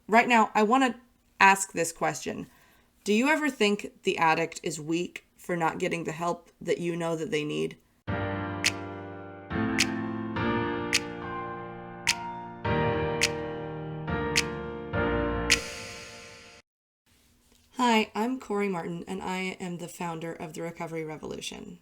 right now, I want to ask this question. Do you ever think the addict is weak for not getting the help that you know that they need? Hi, I'm Corey Martin, and I am the founder of the Recovery Revolution.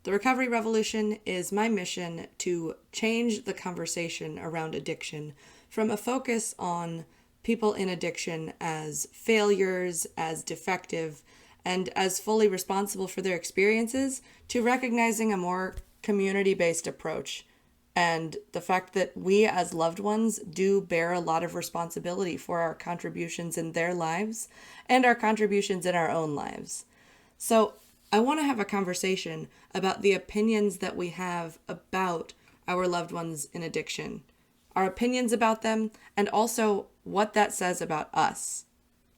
The Recovery Revolution is my mission to change the conversation around addiction from a focus on people in addiction as failures, as defective, and as fully responsible for their experiences to recognizing a more community-based approach and the fact that we as loved ones do bear a lot of responsibility for our contributions in their lives and our contributions in our own lives. So I want to have a conversation about the opinions that we have about our loved ones in addiction, our opinions about them, and also what that says about us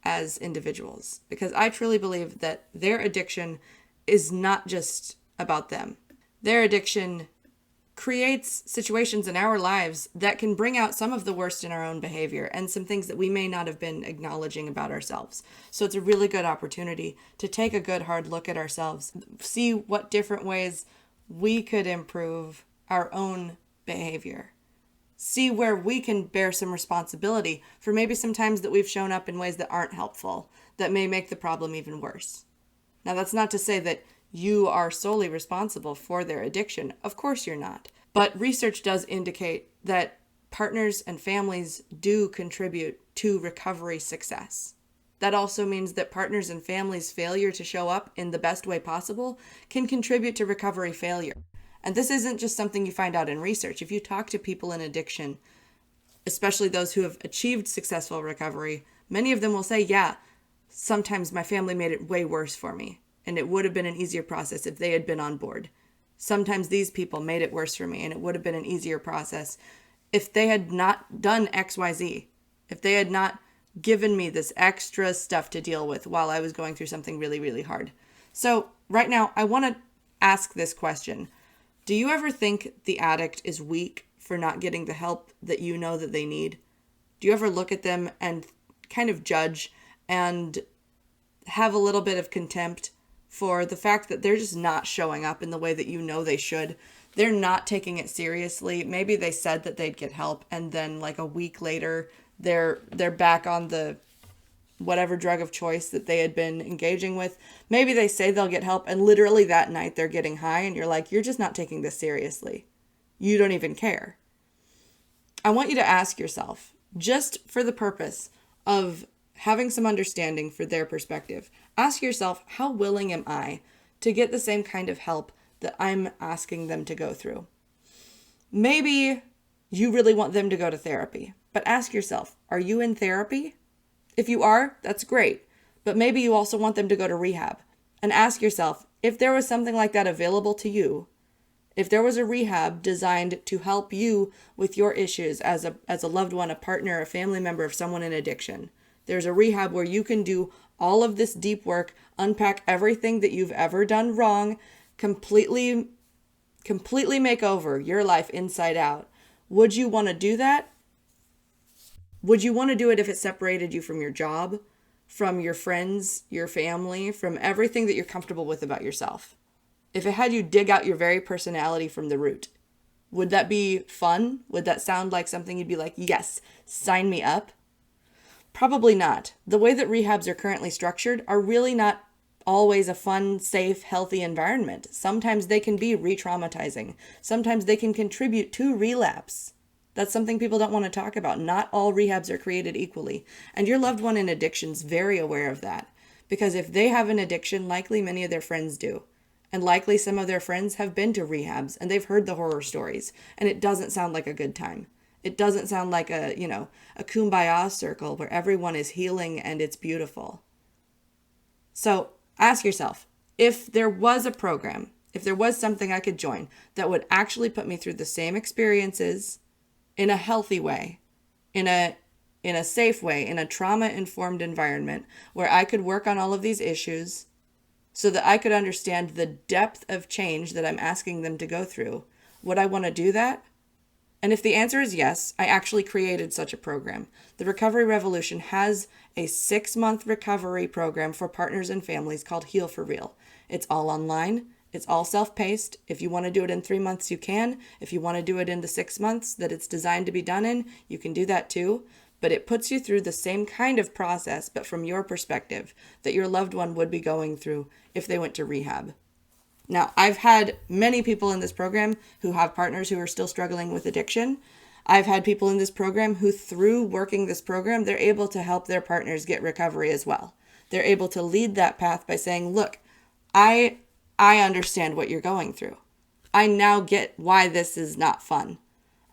as individuals. Because I truly believe that their addiction is not just about them. Their addiction creates situations in our lives that can bring out some of the worst in our own behavior and some things that we may not have been acknowledging about ourselves. So it's a really good opportunity to take a good hard look at ourselves, see what different ways we could improve our own behavior, see where we can bear some responsibility for maybe some times that we've shown up in ways that aren't helpful, that may make the problem even worse. Now, that's not to say that you are solely responsible for their addiction. Of course you're not. But research does indicate that partners and families do contribute to recovery success. That also means that partners and families' failure to show up in the best way possible can contribute to recovery failure. And this isn't just something you find out in research. If you talk to people in addiction, especially those who have achieved successful recovery, many of them will say, yeah, sometimes my family made it way worse for me. And it would have been an easier process if they had been on board. Sometimes these people made it worse for me, and it would have been an easier process if they had not done XYZ, if they had not given me this extra stuff to deal with while I was going through something really, really hard. So right now, I want to ask this question. Do you ever think the addict is weak for not getting the help that you know that they need? Do you ever look at them and kind of judge and have a little bit of contempt for the fact that they're just not showing up in the way that you know they should? They're not taking it seriously. Maybe they said that they'd get help, and then like a week later, they're back on the whatever drug of choice that they had been engaging with. Maybe they say they'll get help, and literally that night they're getting high, and you're like, you're just not taking this seriously. You don't even care. I want you to ask yourself, just for the purpose of having some understanding for their perspective, ask yourself, how willing am I to get the same kind of help that I'm asking them to go through? Maybe you really want them to go to therapy, but ask yourself, are you in therapy? If you are, that's great. But maybe you also want them to go to rehab. And ask yourself, if there was something like that available to you, if there was a rehab designed to help you with your issues as a loved one, a partner, a family member of someone in addiction, there's a rehab where you can do all of this deep work, unpack everything that you've ever done wrong, completely make over your life inside out. Would you want to do that? Would you want to do it if it separated you from your job, from your friends, your family, from everything that you're comfortable with about yourself? If it had you dig out your very personality from the root, would that be fun? Would that sound like something you'd be like, yes, sign me up? Probably not. The way that rehabs are currently structured are really not always a fun, safe, healthy environment. Sometimes they can be re-traumatizing. Sometimes they can contribute to relapse. That's something people don't want to talk about. Not all rehabs are created equally. And your loved one in addiction is very aware of that. Because if they have an addiction, likely many of their friends do. And likely some of their friends have been to rehabs and they've heard the horror stories. And it doesn't sound like a good time. It doesn't sound like a kumbaya circle where everyone is healing and it's beautiful. So ask yourself, if there was a program, if there was something I could join that would actually put me through the same experiences in a healthy way, in a safe way, in a trauma-informed environment where I could work on all of these issues so that I could understand the depth of change that I'm asking them to go through, would I want to do that? And if the answer is yes, I actually created such a program. The Recovery Revolution has a 6-month recovery program for partners and families called Heal for Real. It's all online. It's all self-paced. If you want to do it in 3 months, you can. If you want to do it in the 6 months that it's designed to be done in, you can do that too. But it puts you through the same kind of process, but from your perspective, that your loved one would be going through if they went to rehab. Now, I've had many people in this program who have partners who are still struggling with addiction. I've had people in this program who, through working this program, they're able to help their partners get recovery as well. They're able to lead that path by saying, look, I understand what you're going through. I now get why this is not fun.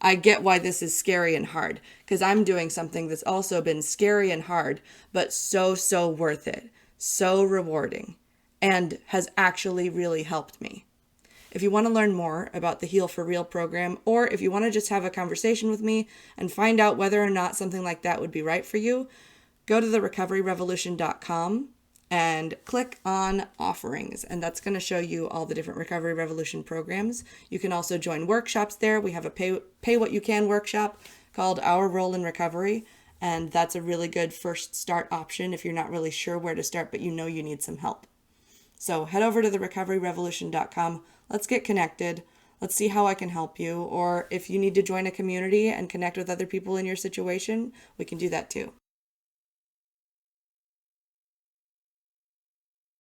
I get why this is scary and hard, because I'm doing something that's also been scary and hard, but so worth it, so rewarding, and has actually really helped me. If you want to learn more about the Heal for Real program, or if you want to just have a conversation with me and find out whether or not something like that would be right for you, go to therecoveryrevolution.com and click on offerings, and that's going to show you all the different Recovery Revolution programs. You can also join workshops there. We have a pay what you can workshop called Our Role in Recovery, and that's a really good first start option if you're not really sure where to start, but you know you need some help. So head over to therecoveryrevolution.com. Let's get connected. Let's see how I can help you. Or if you need to join a community and connect with other people in your situation, we can do that too.